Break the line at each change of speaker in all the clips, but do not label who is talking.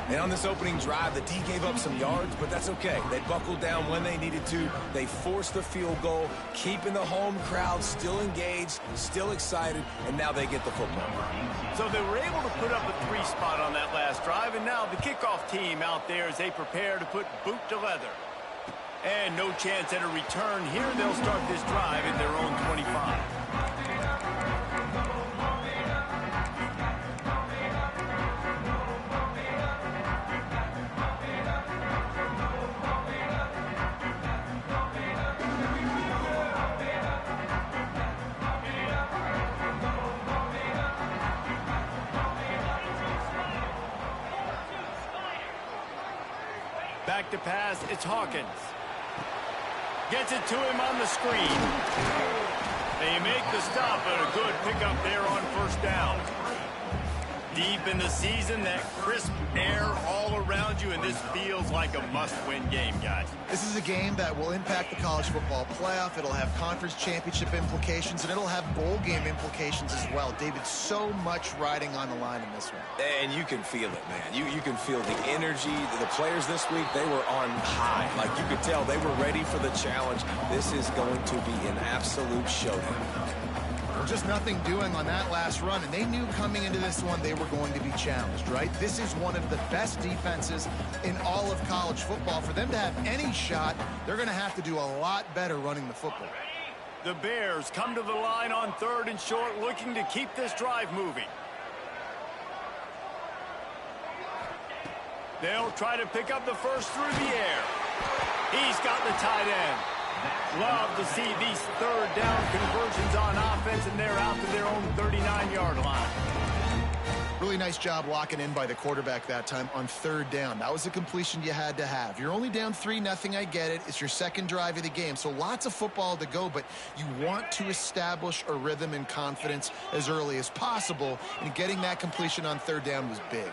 And on this opening drive, the D gave up some yards, but that's okay. They buckled down when they needed to. They forced the field goal, keeping the home crowd still engaged, still excited, and now they get the football.
So they were able to put up a 3 spot on that last drive, and now the kickoff team out there as they prepare to put boot to leather. And no chance at a return here. They'll start this drive at their own 25. Back to pass, it's Hawkins. Gets it to him on the screen. They make the stop, but a good pickup there on first down. Deep in the season, that crisp air all around you, and this feels like a must-win game, guys.
This is a game that will impact the college football playoff. It'll have conference championship implications, and it'll have bowl game implications as well. David, so much riding on the line in this one.
And you can feel it, man. You can feel the energy. The players this week, they were on high. Like, you could tell they were ready for the challenge. This is going to be an absolute showdown.
Just nothing doing on that last run, and they knew coming into this one they were going to be challenged, right? This is one of the best defenses in all of college football. For them to have any shot, they're going to have to do a lot better running the football.
The Bears come to the line on 3rd and short, looking to keep this drive moving. They'll try to pick up the first through the air. He's got the tight end. Love to see these 3rd down conversions on offense, and they're out to their own 39-yard line.
Really nice job locking in by the quarterback that time on 3rd down. That was a completion you had to have. You're only down 3-0, I get it. It's your second drive of the game, so lots of football to go, but you want to establish a rhythm and confidence as early as possible, and getting that completion on 3rd down was big.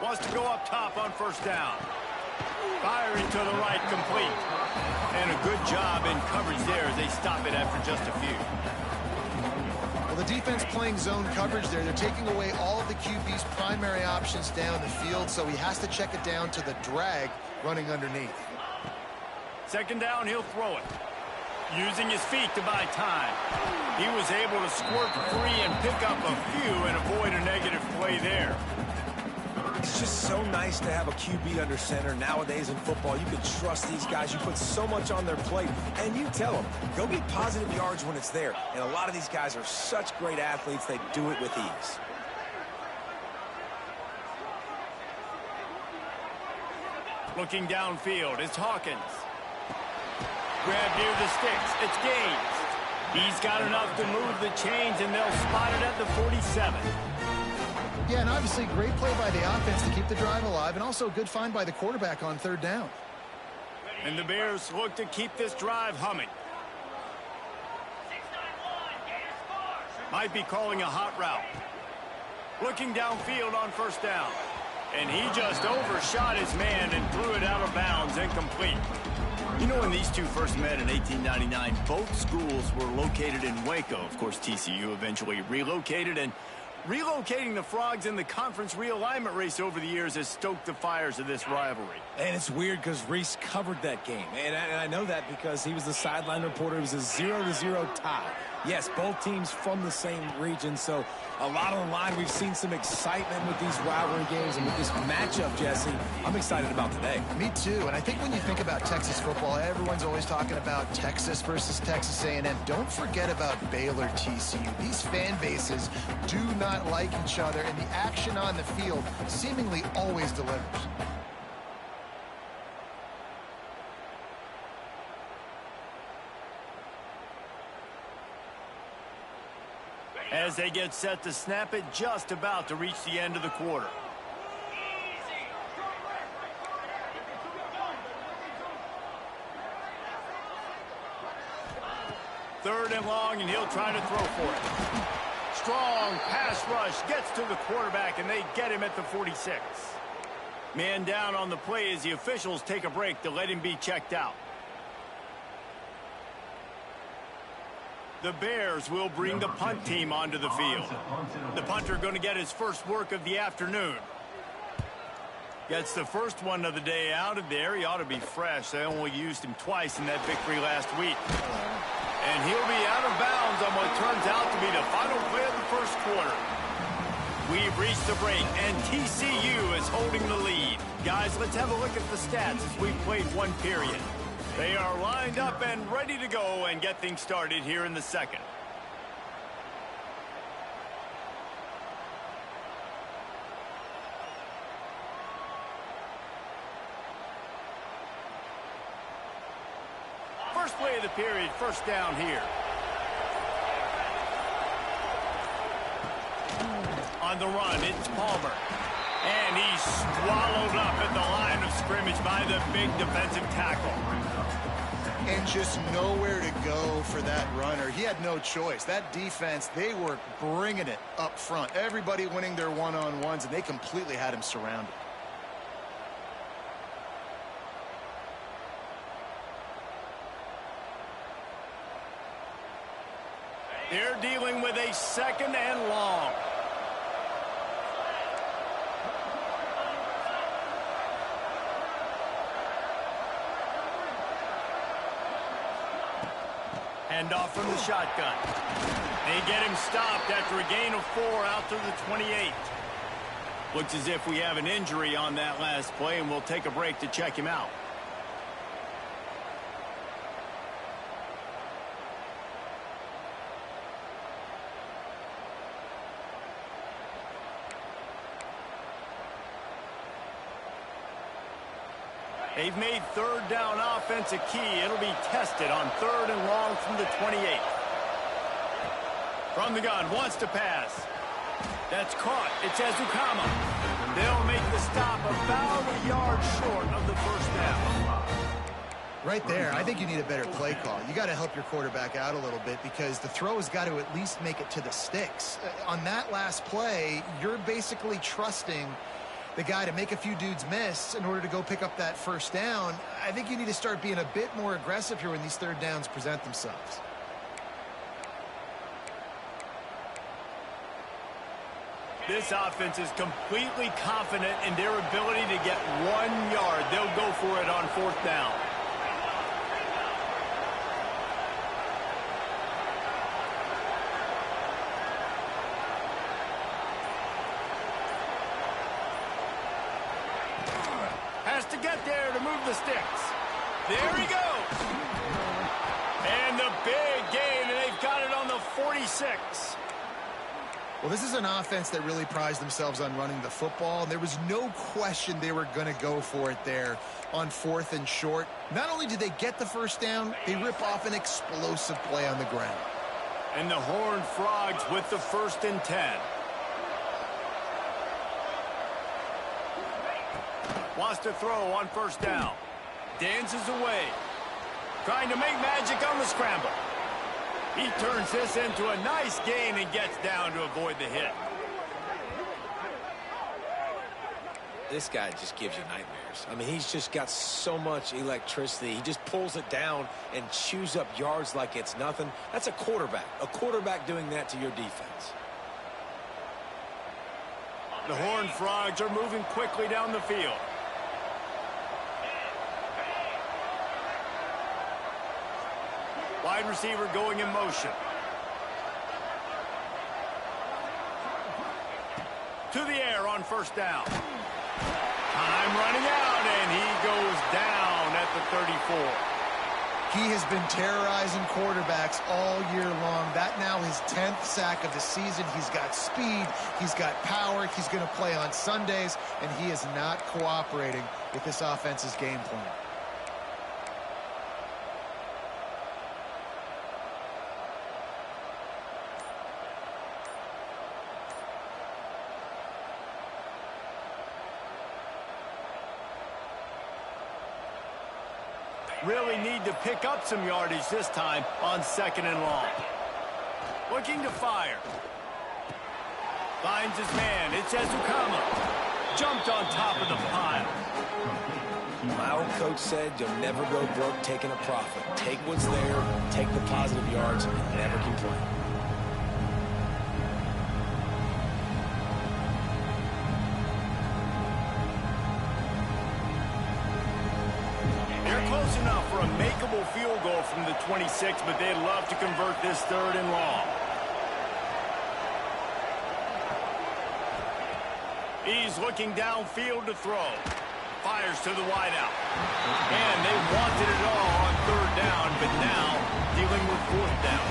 Wants to go up top on first down. Firing to the right, complete. And a good job in coverage there as they stop it after just a few.
Well, the defense playing zone coverage there. They're taking away all of the QB's primary options down the field, so he has to check it down to the drag running underneath.
2nd down, he'll throw it. Using his feet to buy time. He was able to squirt free and pick up a few and avoid a negative play there.
It's just so nice to have a QB under center. Nowadays in football, you can trust these guys. You put so much on their plate, and you tell them, go get positive yards when it's there. And a lot of these guys are such great athletes, they do it with ease.
Looking downfield, it's Hawkins. Grab near the sticks, it's Gaines. He's got enough to move the chains, and they'll spot it at the 47.
Yeah, and obviously great play by the offense to keep the drive alive, and also a good find by the quarterback on 3rd down.
And the Bears look to keep this drive humming. Might be calling a hot route. Looking downfield on first down. And he just overshot his man and threw it out of bounds, incomplete. You know, when these two first met in 1899, both schools were located in Waco. Of course, TCU eventually relocated, and relocating the Frogs in the conference realignment race over the years has stoked the fires of this rivalry.
And it's weird because Reese covered that game. And I know that because he was the sideline reporter. It was a 0-0 tie. Yes, both teams from the same region, so a lot on the line. We've seen some excitement with these rivalry games and with this matchup, Jesse. I'm excited about today.
Me too, and I think when you think about Texas football, everyone's always talking about Texas versus Texas A&M. Don't forget about Baylor TCU. These fan bases do not like each other, and the action on the field seemingly always delivers.
As they get set to snap it, just about to reach the end of the quarter. Third and long, and he'll try to throw for it. Strong pass rush gets to the quarterback, and they get him at the 46. Man down on the play as the officials take a break to let him be checked out. The Bears will bring the punt team onto the field. The punter going to get his first work of the afternoon. Gets the first one of the day out of there. He ought to be fresh. They only used him twice in that victory last week. And he'll be out of bounds on what turns out to be the final play of the first quarter. We've reached the break, and TCU is holding the lead. Guys, let's have a look at the stats as we've played one period. They are lined up and ready to go and get things started here in the second. First play of the period, first down here. On the run, it's Palmer. And he's swallowed up at the line of scrimmage by the big defensive tackle.
And just nowhere to go for that runner. He had no choice. That defense, they were bringing it up front. Everybody winning their one-on-ones, and they completely had him surrounded.
They're dealing with a second and long. Hand off from the shotgun. They get him stopped after a gain of 4 out to the 28. Looks as if we have an injury on that last play, and we'll take a break to check him out. They've made third down offense a key. It'll be tested on third and long from the 28. From the gun, wants to pass. That's caught. It's Ezukama. They'll make the stop about a yard short of the first down.
Right there, I think you need a better play call. You got to help your quarterback out a little bit because the throw has got to at least make it to the sticks. On that last play, you're basically trusting the guy to make a few dudes miss in order to go pick up that first down. I think you need to start being a bit more aggressive here when these third downs present themselves.
This offense is completely confident in their ability to get 1 yard. They'll go for it on fourth down. Has to get there to move the sticks. There he goes. And the big gain, and they've got it on the 46.
Well, this is an offense that really prized themselves on running the football, and there was no question they were going to go for it there on fourth and short. Not only did they get the first down, they rip off an explosive play on the ground.
And the Horned Frogs with the 1st and 10. Wants to throw on first down. Dances away. Trying to make magic on the scramble. He turns this into a nice gain and gets down to avoid the hit.
This guy just gives you nightmares. I mean, he's just got so much electricity. He just pulls it down and chews up yards like it's nothing. That's a quarterback. A quarterback doing that to your defense.
The Horned Frogs are moving quickly down the field. Wide receiver going in motion. To the air on first down. Time running out, and he goes down at the 34.
He has been terrorizing quarterbacks all year long. That now his 10th sack of the season. He's got speed. He's got power. He's going to play on Sundays, and he is not cooperating with this offense's game plan.
Really need to pick up some yardage this time on second and long. Looking to fire. Finds his man. It's Ezukama. Jumped on top of the pile.
My old coach said you'll never go broke taking a profit. Take what's there, take the positive yards, and never complain.
Close enough for a makeable field goal from the 26, but they'd love to convert this 3rd and long. He's looking downfield to throw. Fires to the wideout. And they wanted it all on 3rd down, but now dealing with 4th down.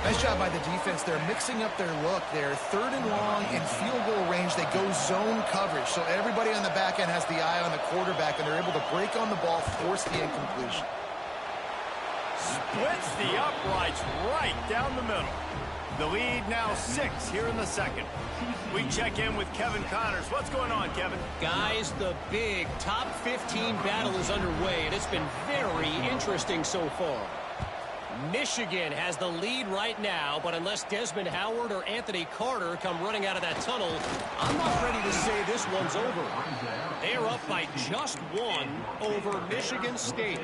Nice job by the defense. They're mixing up their look. They're 3rd and long in field goal range. They go zone coverage. So everybody on the back end has the eye on the quarterback, and they're able to break on the ball, force the incompletion.
Splits the uprights right down the middle. The lead now 6 here in the 2nd. We check in with Kevin Connors. What's going on, Kevin?
Guys, the big top 15 battle is underway, and it's been very interesting so far. Michigan has the lead right now, but unless Desmond Howard or Anthony Carter come running out of that tunnel, I'm not ready to say this one's over. They are up by just 1 over Michigan State.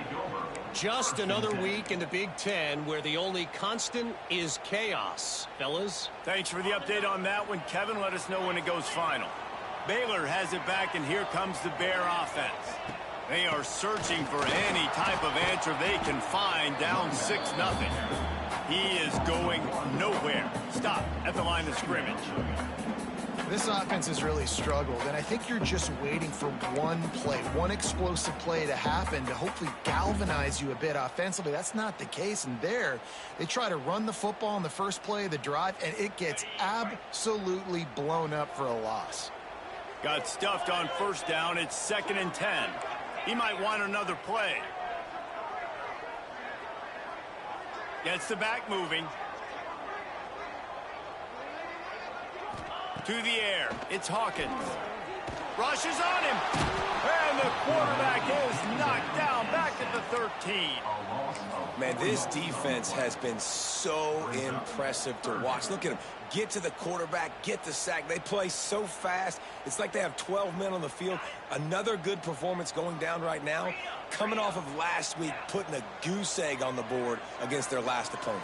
Just another week in the Big Ten where the only constant is chaos. Fellas?
Thanks for the update on that one, Kevin. Let us know when it goes final. Baylor has it back, and here comes the Bear offense. They are searching for any type of answer they can find, down 6-0. He is going nowhere. Stop at the line of scrimmage.
This offense has really struggled, and I think you're just waiting for one play, one explosive play to happen to hopefully galvanize you a bit offensively. That's not the case, and there they try to run the football in the first play of the drive, and it gets absolutely blown up for a loss.
Got stuffed on 1st down. It's 2nd and 10. He might want another play. Gets the back moving. To the air. It's Hawkins. Rushes on him. And the quarterback is knocked down back at the 13.
Man, this defense has been so impressive to watch. Look at them. Get to the quarterback, get the sack. They play so fast. It's like they have 12 men on the field. Another good performance going down right now. Coming off of last week, putting a goose egg on the board against their last opponent.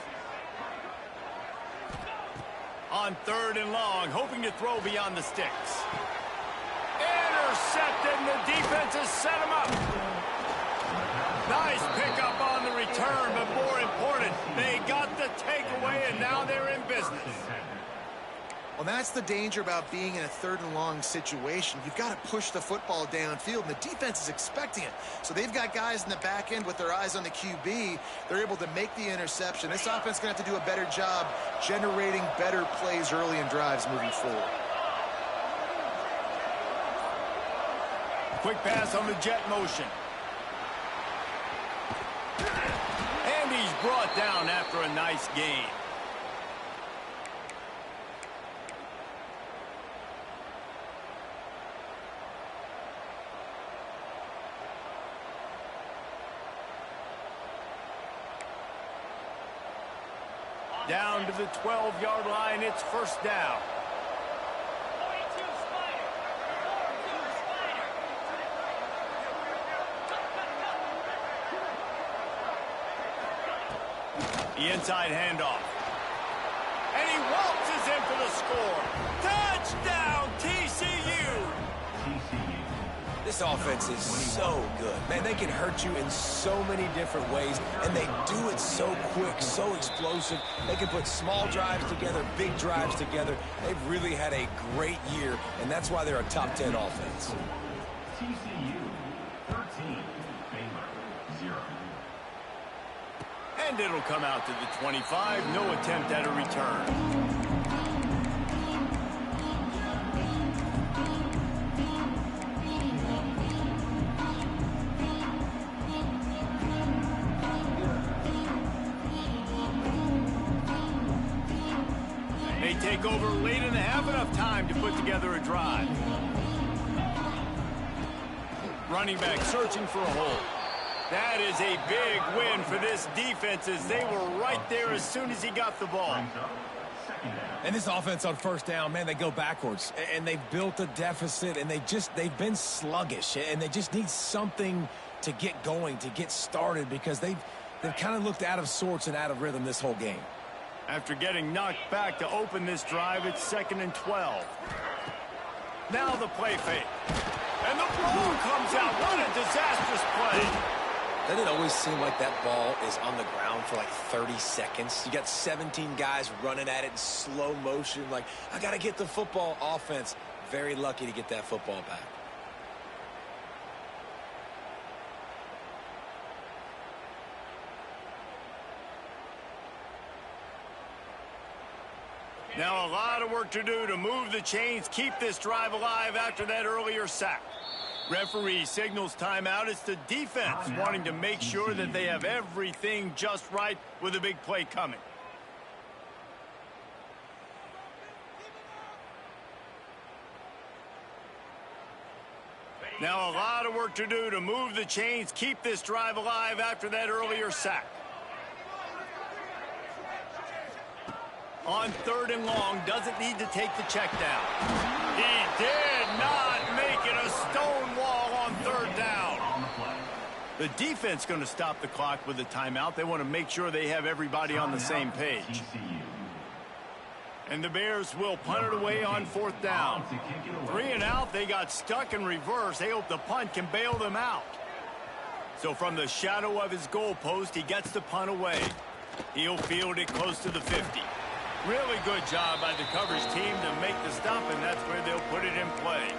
On 3rd and long, hoping to throw beyond the sticks. Intercepted, and the defense has set him up. Nice pickup on the return, but more important, they got the takeaway, and now they're in business.
Well, that's the danger about being in a 3rd and long situation. You've got to push the football downfield, and the defense is expecting it. So they've got guys in the back end with their eyes on the QB. They're able to make the interception. This offense is going to have to do a better job generating better plays early in drives moving forward.
Quick pass on the jet motion. And he's brought down after a nice gain. Down to the 12-yard line, it's 1st down. The inside handoff. And he waltzes in for the score. Touchdown, TCU!
This offense is so good. Man, they can hurt you in so many different ways, and they do it so quick, so explosive. They can put small drives together, big drives together. They've really had a great year, and that's why they're a top 10 offense.
TCU 13, Baylor 0.
And it'll come out to the 25. No attempt at a return. They take over late in the half, enough time to put together a drive. Running back searching for a hole. That is a big win for this defense as they were right there as soon as he got the ball.
And this offense on 1st down, man, they go backwards. And they've built a deficit, and they've been sluggish. And they just need something to get going, to get started, because they've kind of looked out of sorts and out of rhythm this whole game.
After getting knocked back to open this drive, it's 2nd and 12. Now the play fake. And the ball comes out. What a disastrous play.
Doesn't it always seem like that ball is on the ground for like 30 seconds? You got 17 guys running at it in slow motion. Like, I got to get the football. Offense, very lucky to get that football back.
Now a lot of work to do to move the chains, keep this drive alive after that earlier sack. Referee signals timeout. It's the defense wanting to make sure that they have everything just right with a big play coming. Now a lot of work to do to move the chains, keep this drive alive after that earlier sack. On 3rd and long, doesn't need to take the check down. He did not make it a stone wall on 3rd down. The defense going to stop the clock with a timeout. They want to make sure they have everybody on the same page. And the Bears will punt it away on 4th down. 3 and out, they got stuck in reverse. They hope the punt can bail them out. So from the shadow of his goalpost, he gets the punt away. He'll field it close to the 50. Really good job by the coverage team to make the stop, and that's where they'll put it in play.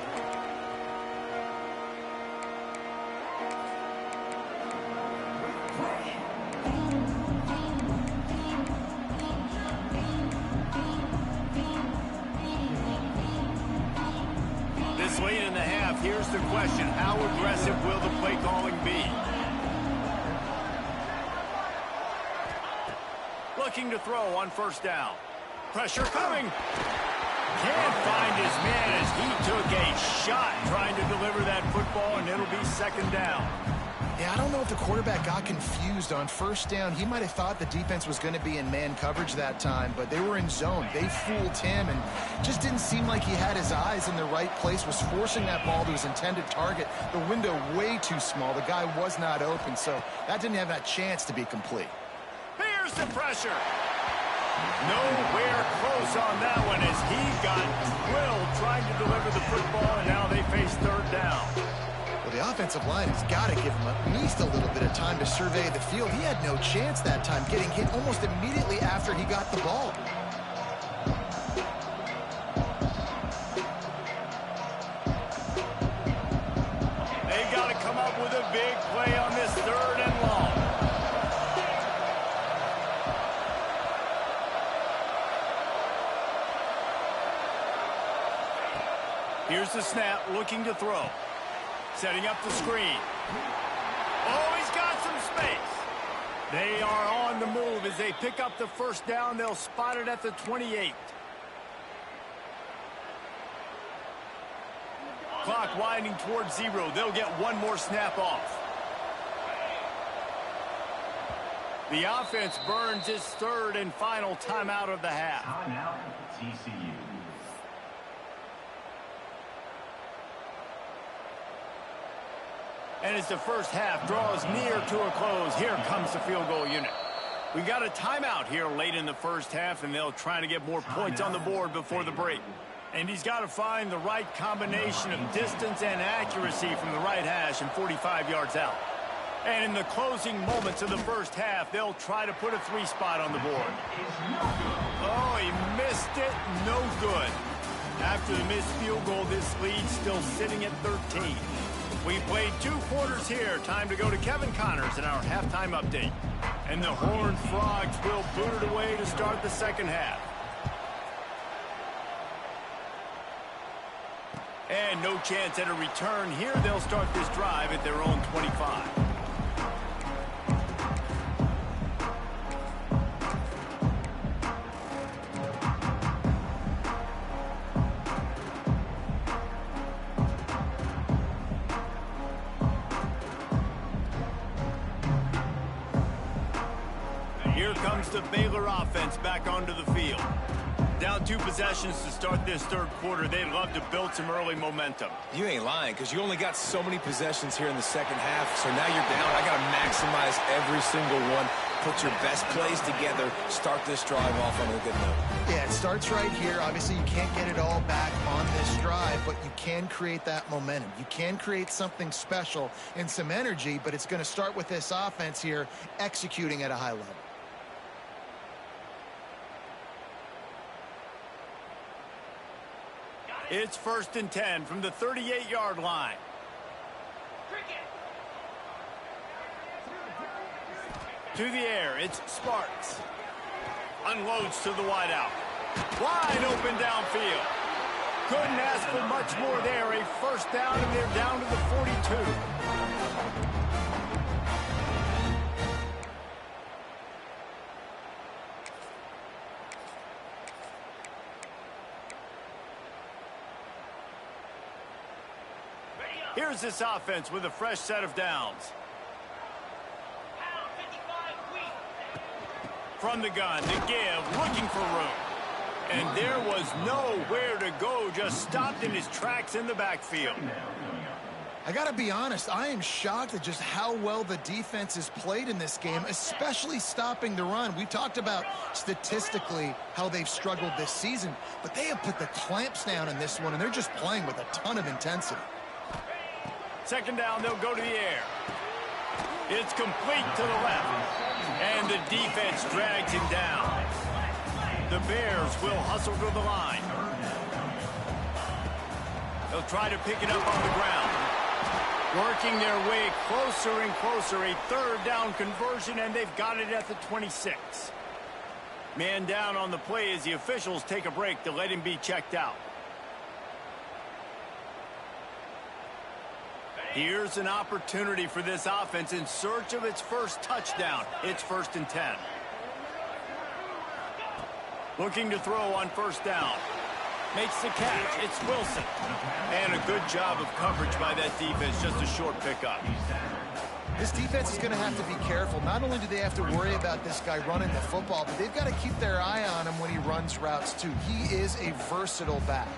This late in the half, here's the question. How aggressive will the play calling be? Looking to throw on 1st down. Pressure coming. Can't find his man as he took a shot trying to deliver that football, and it'll be 2nd down.
Yeah, I don't know if the quarterback got confused on 1st down. He might have thought the defense was going to be in man coverage that time, but they were in zone. They fooled him and just didn't seem like he had his eyes in the right place, was forcing that ball to his intended target. The window way too small. The guy was not open, so that didn't have that chance to be complete.
Here's the pressure. Nowhere close on that one as he got drilled trying to deliver the football, and now they face 3rd down.
Well, the offensive line has got to give him at least a little bit of time to survey the field. He had no chance that time, getting hit almost immediately after he got the ball.
They got to come up with a big play on this 3rd and long. Here's the snap, looking to throw. Setting up the screen. Oh, he's got some space. They are on the move as they pick up the 1st down. They'll spot it at the 28. Clock winding towards 0. They'll get one more snap off. The offense burns its 3rd and final timeout of the half.
Timeout, TCU.
And as the 1st half draws near to a close, here comes the field goal unit. We got a timeout here late in the 1st half, and they'll try to get more points on the board before the break. And he's got to find the right combination of distance and accuracy from the right hash and 45 yards out. And in the closing moments of the 1st half, they'll try to put a 3 spot on the board. Oh, he missed it. No good. After the missed field goal, this lead still sitting at 13. We played 2 quarters here. Time to go to Kevin Connors in our halftime update. And the Horned Frogs will boot it away to start the 2nd half. And no chance at a return here. They'll start this drive at their own 25. Here comes the Baylor offense back onto the field. Down 2 possessions to start this 3rd quarter. They'd love to build some early momentum.
You ain't lying, because you only got so many possessions here in the 2nd half, so now you're down. I got to maximize every single one. put your best plays together, start this drive off on a good note.
Yeah, it starts right here. Obviously, you can't get it all back on this drive, but you can create that momentum. You can create something special and some energy, but it's going to start with this offense here executing at a high level.
It's 1st and 10 from the 38-yard line. To the air, it's Sparks. Unloads to the wideout. Wide open downfield. Couldn't ask for much more there. A first down, and they're down to the 42. Here's this offense with a fresh set of downs. From the gun to give, looking for room. And there was nowhere to go, just stopped in his tracks in the backfield.
I got to be honest, I am shocked at just how well the defense has played in this game, especially stopping the run. We talked about statistically how they've struggled this season, but they have put the clamps down in this one, and they're just playing with a ton of intensity.
2nd down, they'll go to the air. It's complete to the left. And the defense drags him down. The Bears will hustle to the line. They'll try to pick it up on the ground. Working their way closer and closer. A 3rd down conversion, and they've got it at the 26. Man down on the play as the officials take a break to let him be checked out. Here's an opportunity for this offense in search of its first touchdown. It's 1st and 10. Looking to throw on 1st down. Makes the catch. It's Wilson. And a good job of coverage by that defense. Just a short pickup.
This defense is going to have to be careful. Not only do they have to worry about this guy running the football, but they've got to keep their eye on him when he runs routes too. He is a versatile back.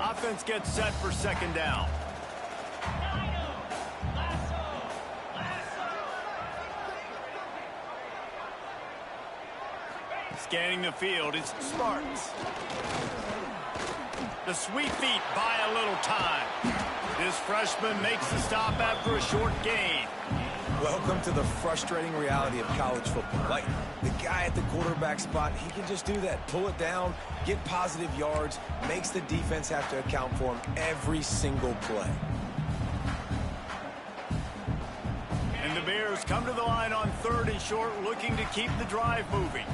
Offense gets set for 2nd down. Scanning the field, it's Sparks. The sweet feet buy a little time. This freshman makes the stop after a short gain.
Welcome to the frustrating reality of college football. Like, the guy at the quarterback spot, he can just do that. Pull it down, get positive yards, makes the defense have to account for him every single play.
And the Bears come to the line on 3rd and short, looking to keep the drive moving.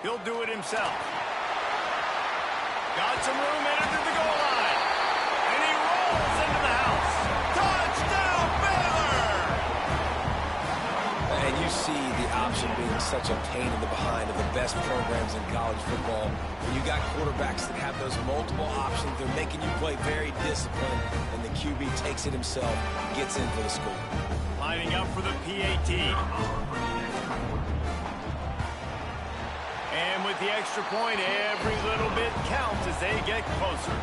He'll do it himself. Got some room in under the goal line. And he rolls into the house. Touchdown, Baylor!
And you see the option being such a pain in the behind of the best programs in college football. When you got quarterbacks that have those multiple options, they're making you play very disciplined, and the QB takes it himself, gets in for the score.
Lining up for the PAT. And with the extra point, every little bit counts as they get closer.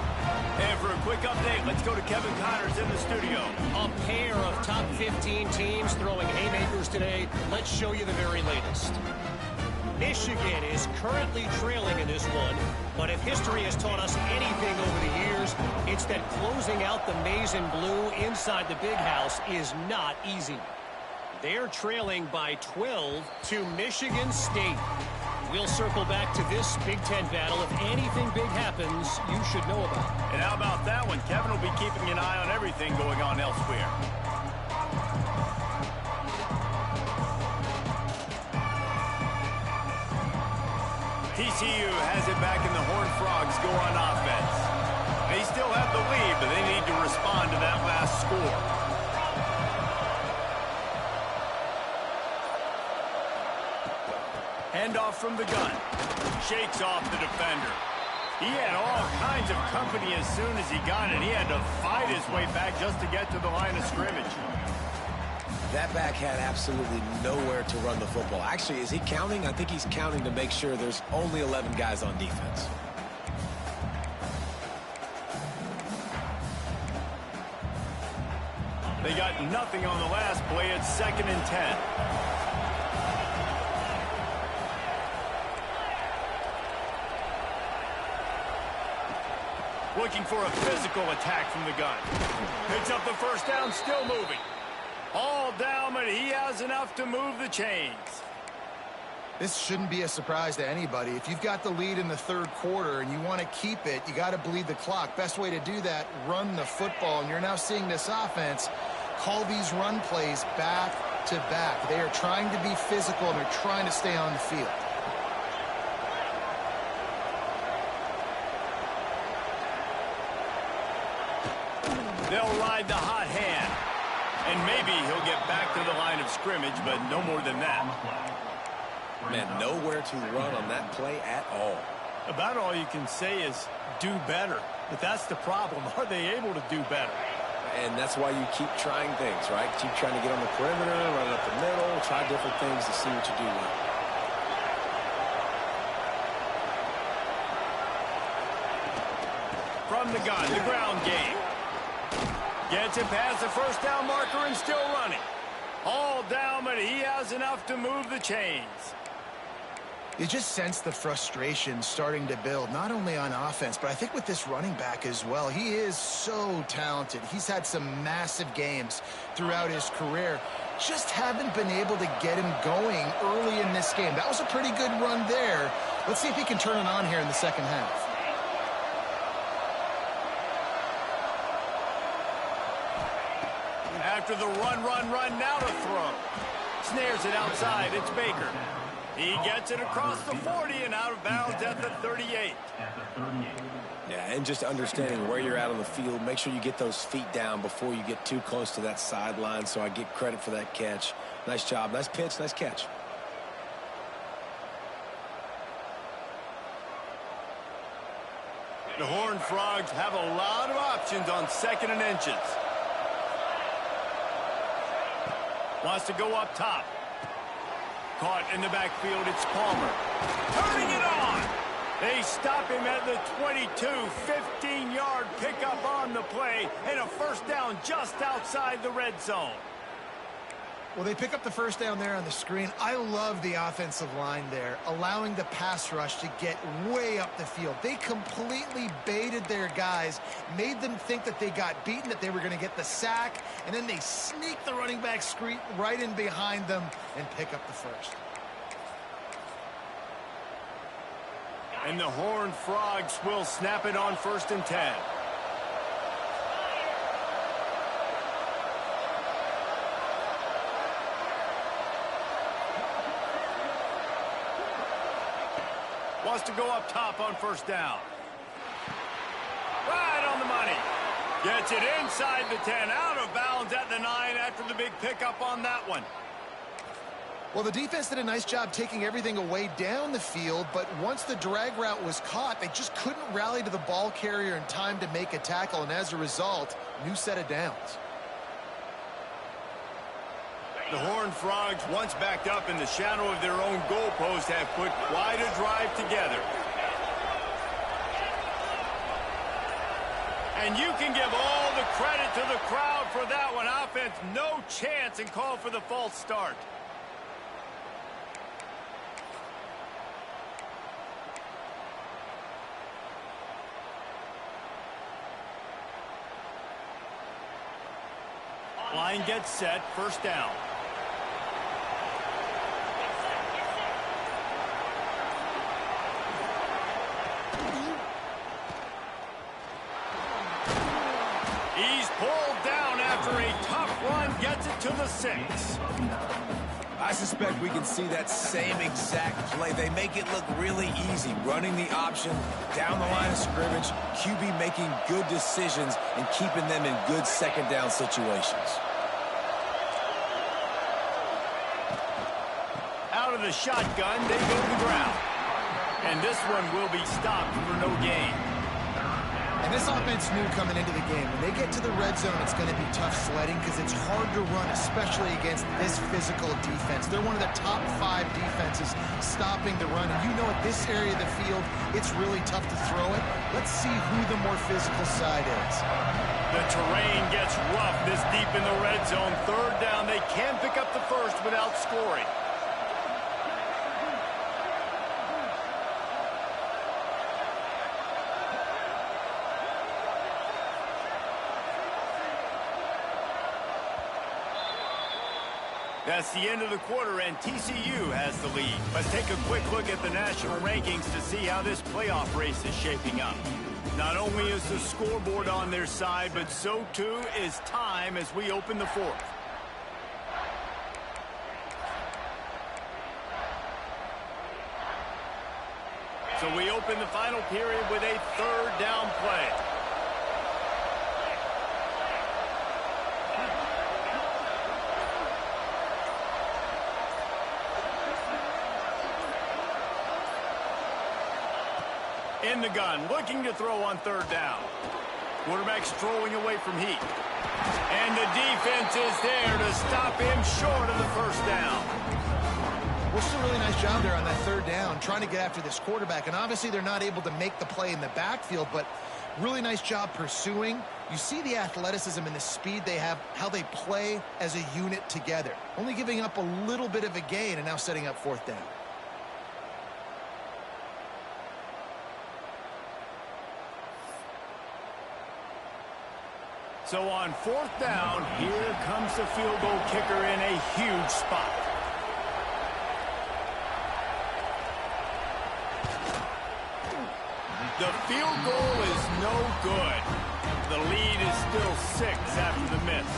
And for a quick update, let's go to Kevin Connors in the studio.
A pair of top 15 teams throwing haymakers today. Let's show you the very latest. Michigan is currently trailing in this one, but if history has taught us anything over the years, it's that closing out the maize and blue inside the big house is not easy. They're trailing by 12 to Michigan State. We'll circle back to this Big Ten battle. If anything big happens, you should know about it.
And how about that one? Kevin will be keeping an eye on everything going on elsewhere. TCU has it back, and the Horned Frogs go on offense. They still have the lead, but they need to respond to that last score. Handoff from the gun. Shakes off the defender. He had all kinds of company as soon as he got it. He had to fight his way back just to get to the line of scrimmage.
That back had absolutely nowhere to run the football. Actually, is he counting? I think he's counting to make sure there's only 11 guys on defense.
They got nothing on the last play. It's 2nd and 10. Looking for a physical attack from the gun. Picks up the first down, still moving. All down, but he has enough to move the chains.
This shouldn't be a surprise to anybody. If you've got the lead in the third quarter and you want to keep it, you got to bleed the clock. Best way to do that, run the football. And you're now seeing this offense call these run plays back to back. They are trying to be physical and they're trying to stay on the field.
They'll ride the hot hand. And maybe he'll get back to the line of scrimmage, but no more than that.
Man, nowhere to run on that play at all.
About all you can say is do better. But that's the problem. Are they able to do better?
And that's why you keep trying things, right? Keep trying to get on the perimeter, run up the middle, try different things to see what you do well.
From the gun, the ground game. Gets it past the first down marker and still running. All down, but he has enough to move the chains.
You just sense the frustration starting to build, not only on offense, but I think with this running back as well. He is so talented. He's had some massive games throughout his career. Just haven't been able to get him going early in this game. That was a pretty good run there. Let's see if he can turn it on here in the second half.
After the run, now to throw. Snares it outside. It's Baker. He gets it across the 40 and out of bounds at the 38.
Yeah, and just understanding where you're at on the field. Make sure you get those feet down before you get too close to that sideline, so I get credit for that catch. Nice job. Nice pitch. Nice catch.
The Horned Frogs have a lot of options on 2nd and inches. Wants to go up top. Caught in the backfield, it's Palmer. Turning it on. They stop him at the 22, 15-yard pickup on the play, and a first down just outside the red zone.
Well, they pick up the first down there on the screen. I love the offensive line there, allowing the pass rush to get way up the field. They completely baited their guys, made them think that they got beaten, that they were going to get the sack, and then they sneak the running back screen right in behind them and pick up the first.
And the Horned Frogs will snap it on 1st and 10. Wants to go up top on first down. Right on the money. Gets it inside the 10, out of bounds at the 9 after the big pickup on that one.
Well, the defense did a nice job taking everything away down the field, but once the drag route was caught, they just couldn't rally to the ball carrier in time to make a tackle, and as a result, new set of downs.
The Horned Frogs, once backed up in the shadow of their own goalpost, have put quite a drive together. And you can give all the credit to the crowd for that one. Offense, no chance, and call for the false start. Line gets set, first down. He's pulled down after a tough run, gets it to the 6.
I suspect we can see that same exact play. They make it look really easy, running the option down the line of scrimmage, QB making good decisions and keeping them in good second down situations.
Out of the shotgun, they go to the ground. And this one will be stopped for no gain.
And this offense knew coming into the game, when they get to the red zone, it's going to be tough sledding because it's hard to run, especially against this physical defense. They're one of the top 5 defenses stopping the run. And you know at this area of the field, it's really tough to throw it. Let's see who the more physical side is.
The terrain gets rough this deep in the red zone. Third down, they can pick up the first without scoring. That's the end of the quarter, and TCU has the lead. Let's take a quick look at the national rankings to see how this playoff race is shaping up. Not only is the scoreboard on their side, but so too is time as we open the fourth. So we open the final period with a third down play. In the gun, looking to throw on third down. Quarterback strolling away from heat. And the defense is there to stop him short of the first down.
Well, it's a really nice job there on that third down, trying to get after this quarterback. And obviously they're not able to make the play in the backfield, but really nice job pursuing. You see the athleticism and the speed they have, how they play as a unit together. Only giving up a little bit of a gain and now setting up fourth down.
So on fourth down, here comes the field goal kicker in a huge spot. The field goal is no good. The lead is still 6 after the miss.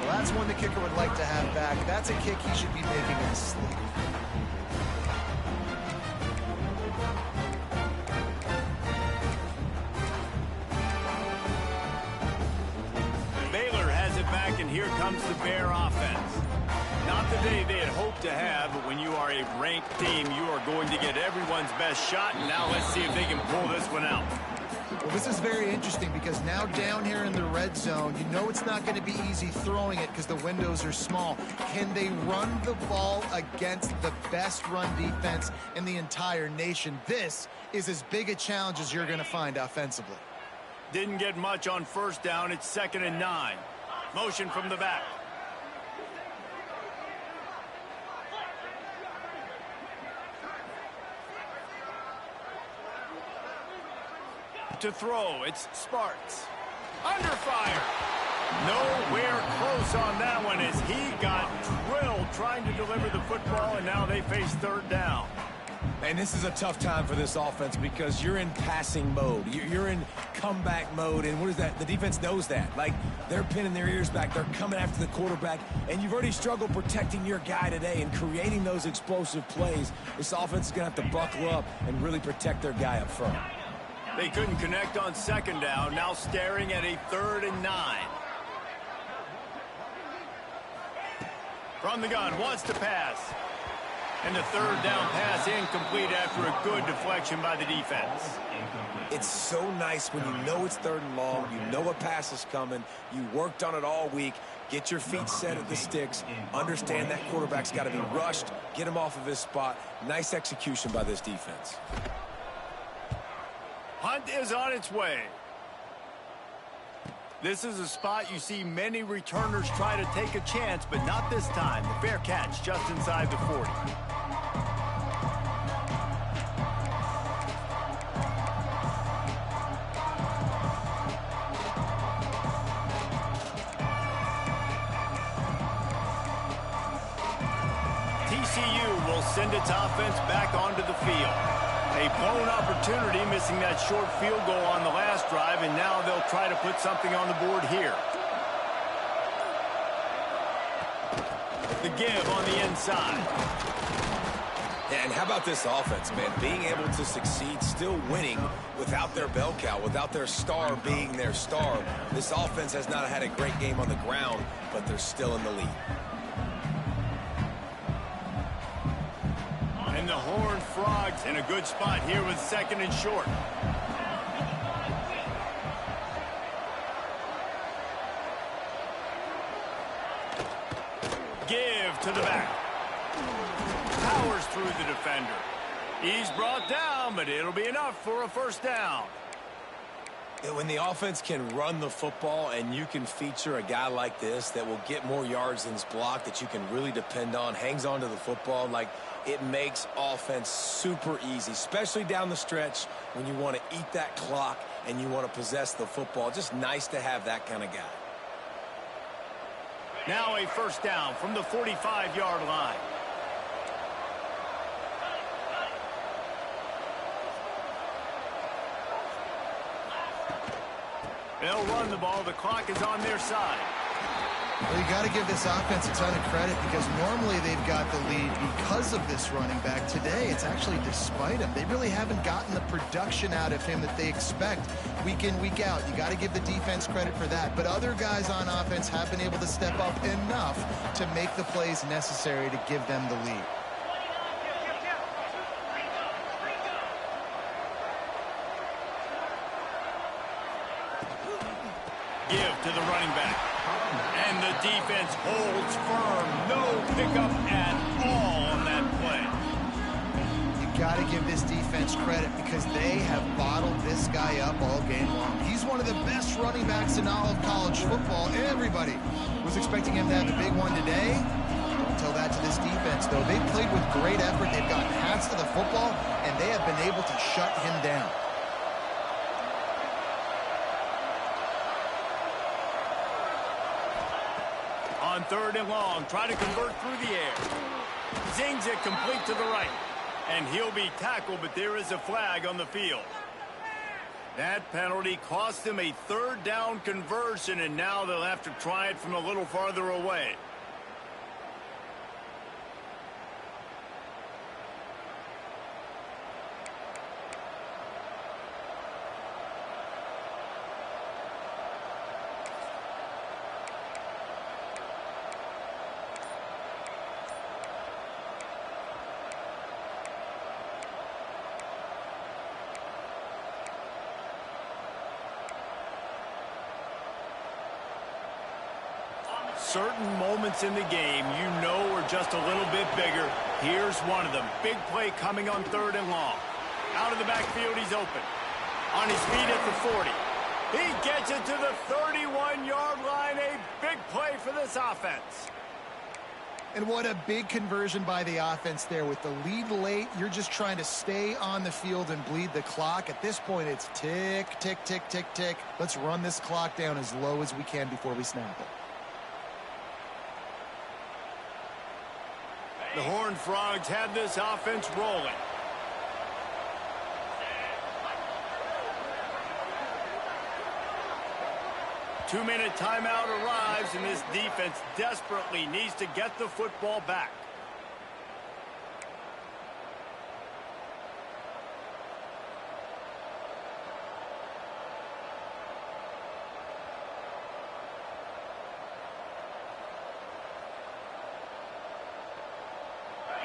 Well, that's one the kicker would like to have back. That's a kick he should be making in his sleep.
Baylor has it back, and here comes the Bear offense. Not the day they had hoped to have, but when you are a ranked team, you are going to get everyone's best shot. And now let's see if they can pull this one out.
Well, this is very interesting because now down here in the red zone, you know it's not going to be easy throwing it because the windows are small. Can they run the ball against the best run defense in the entire nation? This is as big a challenge as you're going to find offensively.
Didn't get much on first down. It's 2nd and 9. Motion from the back. To throw, it's Sparks. Under fire. Nowhere close on that one as he got drilled trying to deliver the football, and now they face third down.
And this is a tough time for this offense because you're in passing mode. You're in comeback mode, and what is that? The defense knows that. Like, they're pinning their ears back. They're coming after the quarterback, and you've already struggled protecting your guy today and creating those explosive plays. This offense is going to have to buckle up and really protect their guy up front.
They couldn't connect on second down, now staring at a 3rd and 9. From the gun, wants to pass. And the third down pass incomplete after a good deflection by the defense.
It's so nice when you know it's 3rd and long, you know a pass is coming, you worked on it all week, get your feet set at the sticks, understand that quarterback's got to be rushed, get him off of his spot. Nice execution by this defense.
Hunt is on its way. This is a spot you see many returners try to take a chance, but not this time. The fair catch just inside the 40. TCU will send its offense back onto the field. A blown opportunity, missing that short field goal on the last drive, and now they'll try to put something on the board here. The give on the inside.
And how about this offense, man? Being able to succeed, still winning without their bell cow, without their star being their star. This offense has not had a great game on the ground, but they're still in the lead.
And the Horned Frogs in a good spot here with 2nd and short. Give to the back. Powers through the defender. He's brought down, but it'll be enough for a first down.
When the offense can run the football and you can feature a guy like this that will get more yards than his block, that you can really depend on, hangs on to the football, like it makes offense super easy, especially down the stretch when you want to eat that clock and you want to possess the football. Just nice to have that kind of guy.
Now a first down from the 45-yard line. They'll run the ball. The clock is on their side.
Well, you got to give this offense a ton of credit because normally they've got the lead because of this running back. Today, it's actually despite him. They really haven't gotten the production out of him that they expect week in, week out. You got to give the defense credit for that. But other guys on offense have been able to step up enough to make the plays necessary to give them the lead.
Give to the running back. And the defense holds firm. No pickup at all on that play.
You got to give this defense credit because they have bottled this guy up all game long. He's one of the best running backs in all of college football. Everybody was expecting him to have a big one today. Don't tell that to this defense, though. They played with great effort. They've gotten hats to the football, and they have been able to shut him down.
On third and long, try to convert through the air. Zings it complete to the right. And he'll be tackled, but there is a flag on the field. That penalty cost them a third down conversion, and now they'll have to try it from a little farther away. Certain moments in the game you know are just a little bit bigger. Here's one of them. Big play coming on third and long. Out of the backfield, he's open. On his feet at the 40. He gets it to the 31-yard line. A big play for this offense.
And what a big conversion by the offense there. With the lead late, you're just trying to stay on the field and bleed the clock. At this point, it's tick, tick, tick, tick, tick. Let's run this clock down as low as we can before we snap it.
The Horned Frogs have this offense rolling. Two-minute timeout arrives, and this defense desperately needs to get the football back.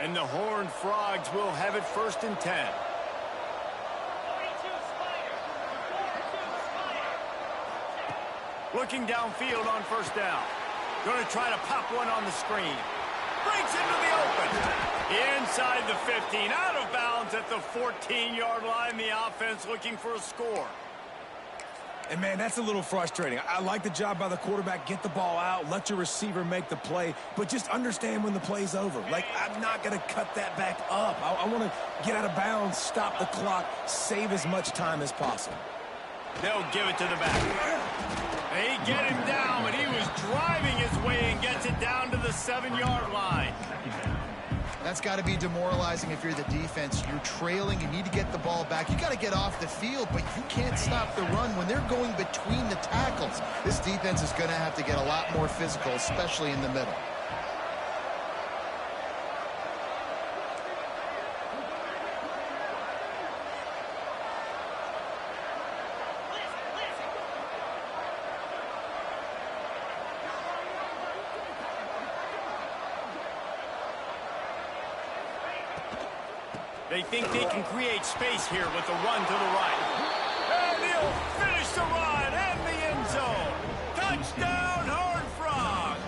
And the Horned Frogs will have it first and 10. Looking downfield on first down. Going to try to pop one on the screen. Breaks into the open. Inside the 15. Out of bounds at the 14-yard line. The offense looking for a score.
And, man, that's a little frustrating. I like the job by the quarterback. Get the ball out. Let your receiver make the play. But just understand when the play's over. Like, I'm not going to cut that back up. I want to get out of bounds, stop the clock, save as much time as possible.
They'll give it to the back. They get him down, but he was driving his way and gets it down to the 7-yard line.
That's got to be demoralizing if you're the defense. You're trailing. You need to get the ball back. You got to get off the field, but you can't stop the run when they're going between the tackles. This defense is going to have to get a lot more physical, especially in the middle.
They think they can create space here with the run to the right. And he'll finish the run and the end zone. Touchdown, Horned Frogs.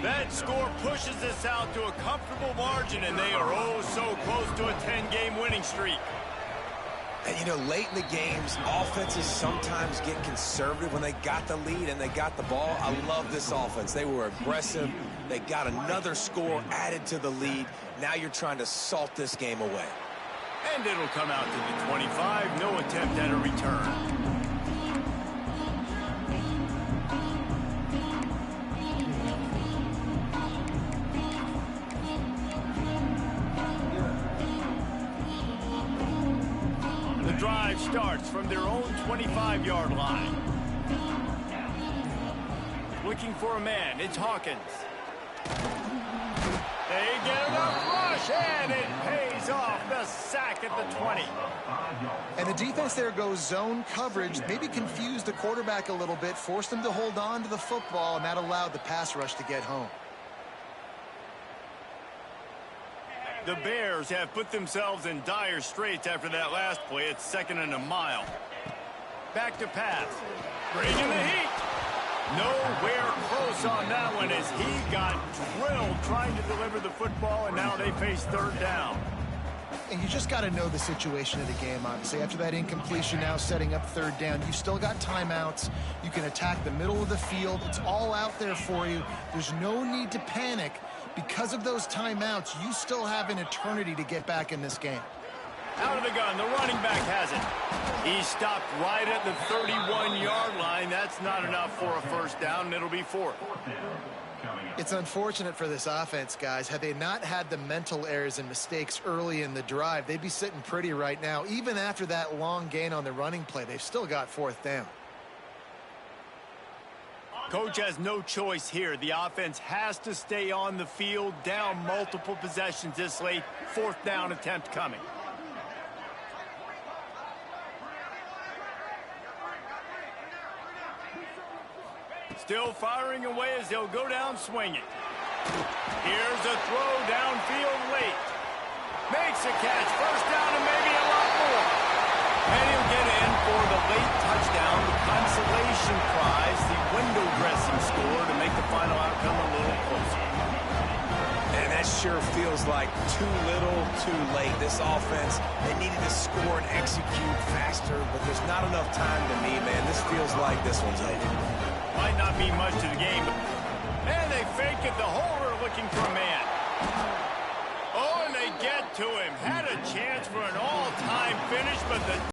That score pushes us out to a comfortable margin, and they are oh so close to a 10-game winning streak.
And, you know, late in the games, offenses sometimes get conservative when they got the lead and they got the ball. I love this offense. They were aggressive. They got another score added to the lead. Now you're trying to salt this game away.
And it'll come out to the 25. No attempt at a return. Drive starts from their own 25-yard line. Looking for a man, it's Hawkins. They get enough rush, and it pays off. The sack at the 20.
And the defense there goes zone coverage, maybe confused the quarterback a little bit, forced him to hold on to the football, and that allowed the pass rush to get home.
The Bears have put themselves in dire straits after that last play. It's 2nd and a mile. Back to pass. Bringing the heat. Nowhere close on that one as he got drilled trying to deliver the football, and now they face 3rd down.
And you just got to know the situation of the game, obviously. After that incompletion, now setting up 3rd down, you still got timeouts. You can attack the middle of the field. It's all out there for you. There's no need to panic. Because of those timeouts, you still have an eternity to get back in this game.
Out of the gun, the running back has it. He stopped right at the 31-yard line. That's not enough for a 1st down, and it'll be 4th.
It's unfortunate for this offense, guys. Had they not had the mental errors and mistakes early in the drive, they'd be sitting pretty right now. Even after that long gain on the running play, they've still got 4th down.
Coach has no choice here. The offense has to stay on the field, down multiple possessions this late. 4th down attempt coming. Still firing away as they'll go down swinging. Here's a throw downfield late. Makes a catch. 1st down and maybe a lot more. And he'll get in for the late touchdown, the consolation prize, the window dressing score to make the final outcome a little closer.
And that sure feels like too little, too late. This offense, they needed to score and execute faster, but there's not enough time to me, man. This feels like this one's over.
Might not be much to the game. And they fake it. The holder looking for a man. Oh, and they get to him. Had a chance for an all-time finish, but the